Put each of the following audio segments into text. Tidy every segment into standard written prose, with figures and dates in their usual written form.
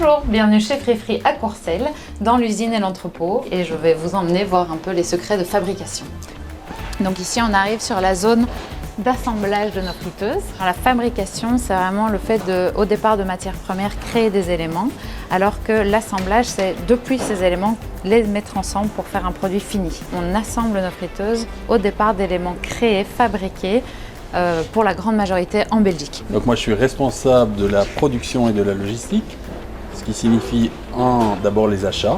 Bonjour, bienvenue chez Free à Courcelles, dans l'usine et l'entrepôt, et je vais vous emmener voir un peu les secrets de fabrication. Donc ici on arrive sur la zone d'assemblage de nos friteuses. Alors, la fabrication, c'est vraiment le fait au départ de matières premières, créer des éléments, alors que l'assemblage, c'est depuis ces éléments, les mettre ensemble pour faire un produit fini. On assemble nos friteuses au départ d'éléments créés, fabriqués, pour la grande majorité en Belgique. Donc moi je suis responsable de la production et de la logistique, ce qui signifie d'abord les achats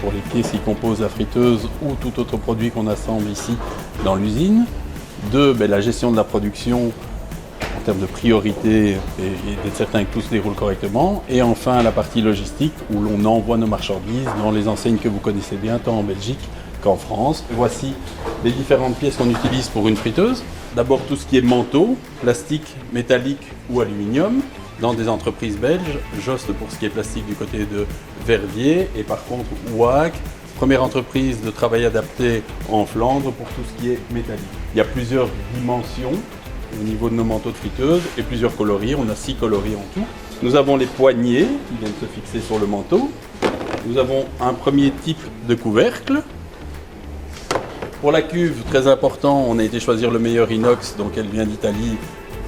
pour les pièces qui composent la friteuse ou tout autre produit qu'on assemble ici dans l'usine. 2, la gestion de la production en termes de priorité et d'être certain que tout se déroule correctement. Et enfin la partie logistique où l'on envoie nos marchandises dans les enseignes que vous connaissez bien tant en Belgique qu'en France. Voici les différentes pièces qu'on utilise pour une friteuse. D'abord tout ce qui est manteau, plastique, métallique ou aluminium, dans des entreprises belges. Jost pour ce qui est plastique du côté de Verviers et par contre Ouac, première entreprise de travail adapté en Flandre pour tout ce qui est métallique. Il y a plusieurs dimensions au niveau de nos manteaux de friteuse et plusieurs coloris. On a 6 coloris en tout. Nous avons les poignées qui viennent se fixer sur le manteau. Nous avons un premier type de couvercle. Pour la cuve, très important, on a été choisir le meilleur inox, donc elle vient d'Italie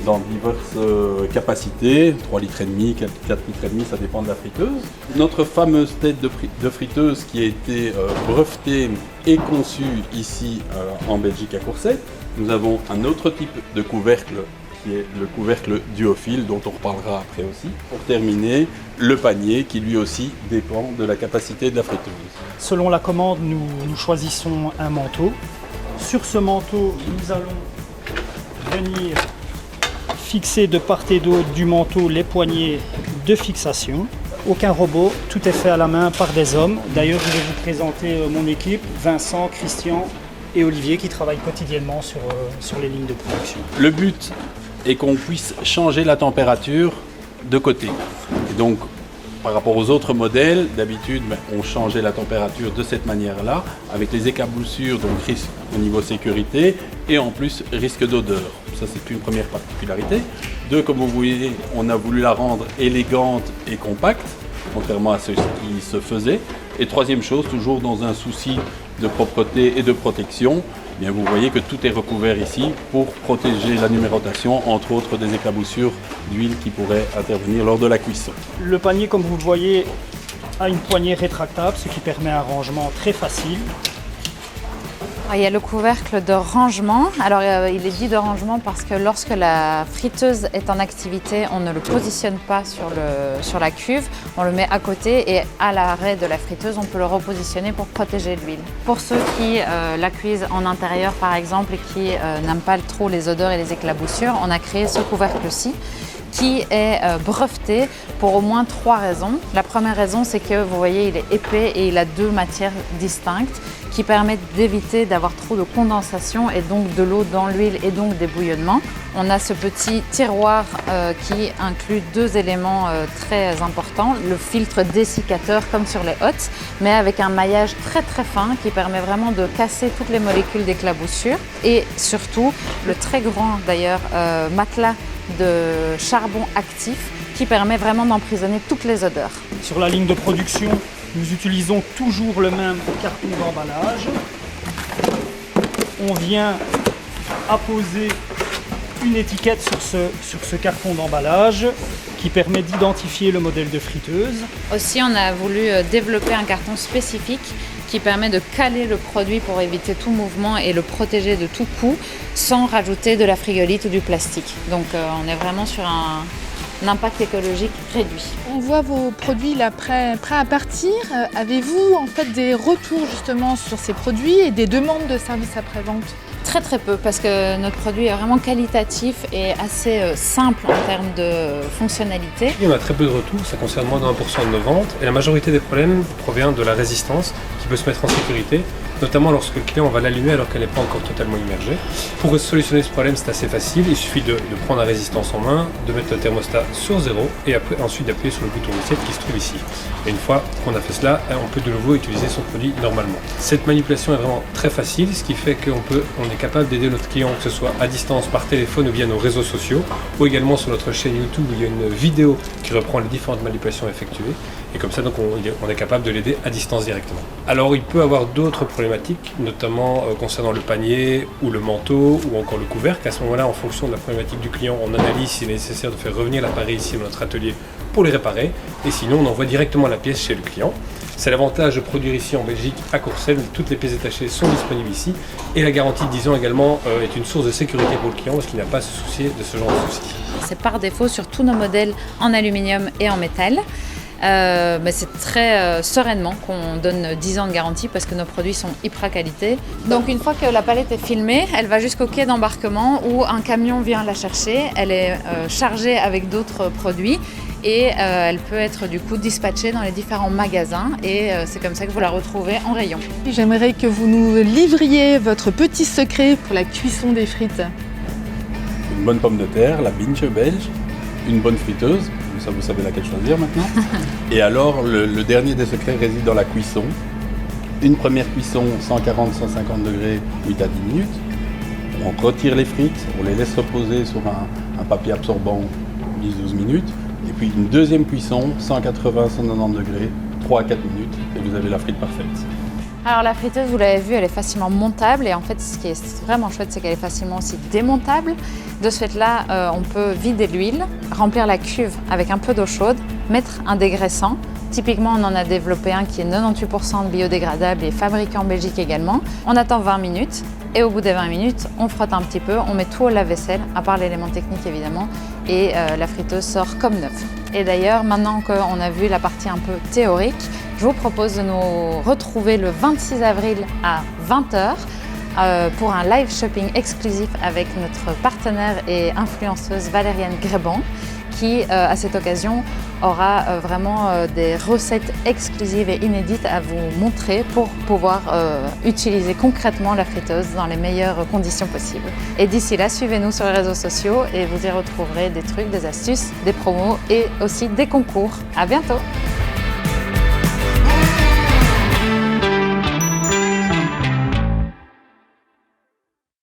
dans diverses capacités, 3,5 litres, 4,5 litres, ça dépend de la friteuse. Notre fameuse tête de friteuse qui a été brevetée et conçue ici en Belgique à Courcelles. Nous avons un autre type de couvercle qui est le couvercle duophile dont on reparlera après aussi. Pour terminer, le panier qui lui aussi dépend de la capacité de la friteuse. Selon la commande, nous choisissons un manteau. Sur ce manteau, nous allons venir fixer de part et d'autre du manteau les poignées de fixation. Aucun robot, tout est fait à la main par des hommes. D'ailleurs, je vais vous présenter mon équipe, Vincent, Christian et Olivier qui travaillent quotidiennement sur les lignes de production. Le but est qu'on puisse changer la température de côté. Et donc, par rapport aux autres modèles, d'habitude, on changeait la température de cette manière-là, avec les éclaboussures, donc risque au niveau sécurité, et en plus risque d'odeur. Ça, c'est une première particularité. 2, comme vous voyez, on a voulu la rendre élégante et compacte, contrairement à ce qui se faisait. Et 3e chose, toujours dans un souci de propreté et de protection, bien, vous voyez que tout est recouvert ici pour protéger la numérotation, entre autres des éclaboussures d'huile qui pourraient intervenir lors de la cuisson. Le panier, comme vous le voyez, a une poignée rétractable, ce qui permet un rangement très facile. Il y a le couvercle de rangement. Alors il est dit de rangement parce que lorsque la friteuse est en activité, on ne le positionne pas sur la cuve, on le met à côté et à l'arrêt de la friteuse, on peut le repositionner pour protéger l'huile. Pour ceux qui la cuisent en intérieur par exemple et qui n'aiment pas trop les odeurs et les éclaboussures, on a créé ce couvercle-ci qui est breveté pour au moins 3 raisons. La première raison, c'est que vous voyez, il est épais et il a 2 matières distinctes qui permettent d'éviter d'avoir trop de condensation et donc de l'eau dans l'huile et donc des bouillonnements. On a ce petit tiroir qui inclut 2 éléments très importants, le filtre dessiccateur comme sur les hottes, mais avec un maillage très très fin qui permet vraiment de casser toutes les molécules d'éclaboussure et surtout le très grand d'ailleurs matelas de charbon actif qui permet vraiment d'emprisonner toutes les odeurs. Sur la ligne de production, nous utilisons toujours le même carton d'emballage. On vient apposer une étiquette sur ce carton d'emballage qui permet d'identifier le modèle de friteuse. Aussi, on a voulu développer un carton spécifique qui permet de caler le produit pour éviter tout mouvement et le protéger de tout coup sans rajouter de la frigolite ou du plastique. Donc on est vraiment sur un impact écologique réduit. On voit vos produits là prêts à partir. Avez-vous en fait des retours justement sur ces produits et des demandes de services après-vente ? Très très peu parce que notre produit est vraiment qualitatif et assez simple en termes de fonctionnalité. On a très peu de retours, ça concerne moins de 1% de nos ventes et la majorité des problèmes provient de la résistance qui peut se mettre en sécurité, notamment lorsque le client va l'allumer alors qu'elle n'est pas encore totalement immergée. Pour solutionner ce problème, c'est assez facile. Il suffit de prendre la résistance en main, de mettre le thermostat sur 0 et ensuite d'appuyer sur le bouton reset qui se trouve ici. Et une fois qu'on a fait cela, on peut de nouveau utiliser son produit normalement. Cette manipulation est vraiment très facile, ce qui fait qu'on est capable d'aider notre client, que ce soit à distance, par téléphone ou via nos réseaux sociaux, ou également sur notre chaîne YouTube où il y a une vidéo qui reprend les différentes manipulations effectuées. Et comme ça, donc, on est capable de l'aider à distance directement. Alors, il peut avoir d'autres problématiques, notamment concernant le panier ou le manteau ou encore le couvercle. À ce moment-là, en fonction de la problématique du client, on analyse s'il est nécessaire de faire revenir l'appareil ici dans notre atelier pour les réparer. Et sinon, on envoie directement la pièce chez le client. C'est l'avantage de produire ici en Belgique, à Courcelles. Toutes les pièces détachées sont disponibles ici. Et la garantie de 10 ans également est une source de sécurité pour le client parce qu'il n'a pas à se soucier de ce genre de soucis. C'est par défaut sur tous nos modèles en aluminium et en métal. Mais c'est très sereinement qu'on donne 10 ans de garantie parce que nos produits sont hyper qualité. Donc une fois que la palette est filmée, elle va jusqu'au quai d'embarquement où un camion vient la chercher. Elle est chargée avec d'autres produits et elle peut être du coup dispatchée dans les différents magasins et c'est comme ça que vous la retrouvez en rayon. J'aimerais que vous nous livriez votre petit secret pour la cuisson des frites. Une bonne pomme de terre, la binge belge, une bonne friteuse, comme ça vous savez laquelle choisir maintenant. Et alors le dernier des secrets réside dans la cuisson. Une première cuisson 140-150 degrés, 8 à 10 minutes. On retire les frites, on les laisse reposer sur un papier absorbant 10-12 minutes. Et puis une deuxième cuisson 180-190 degrés, 3 à 4 minutes et vous avez la frite parfaite. Alors la friteuse, vous l'avez vu, elle est facilement montable et en fait ce qui est vraiment chouette, c'est qu'elle est facilement aussi démontable. De ce fait-là, on peut vider l'huile, remplir la cuve avec un peu d'eau chaude, mettre un dégraissant. Typiquement, on en a développé un qui est 98% biodégradable et fabriqué en Belgique également. On attend 20 minutes et au bout des 20 minutes, on frotte un petit peu, on met tout au lave-vaisselle, à part l'élément technique évidemment, et la friteuse sort comme neuve. Et d'ailleurs, maintenant qu'on a vu la partie un peu théorique, je vous propose de nous retrouver le 26 avril à 20h pour un live shopping exclusif avec notre partenaire et influenceuse Valériane Gréban qui, à cette occasion, aura vraiment des recettes exclusives et inédites à vous montrer pour pouvoir utiliser concrètement la friteuse dans les meilleures conditions possibles. Et d'ici là, suivez-nous sur les réseaux sociaux et vous y retrouverez des trucs, des astuces, des promos et aussi des concours. À bientôt!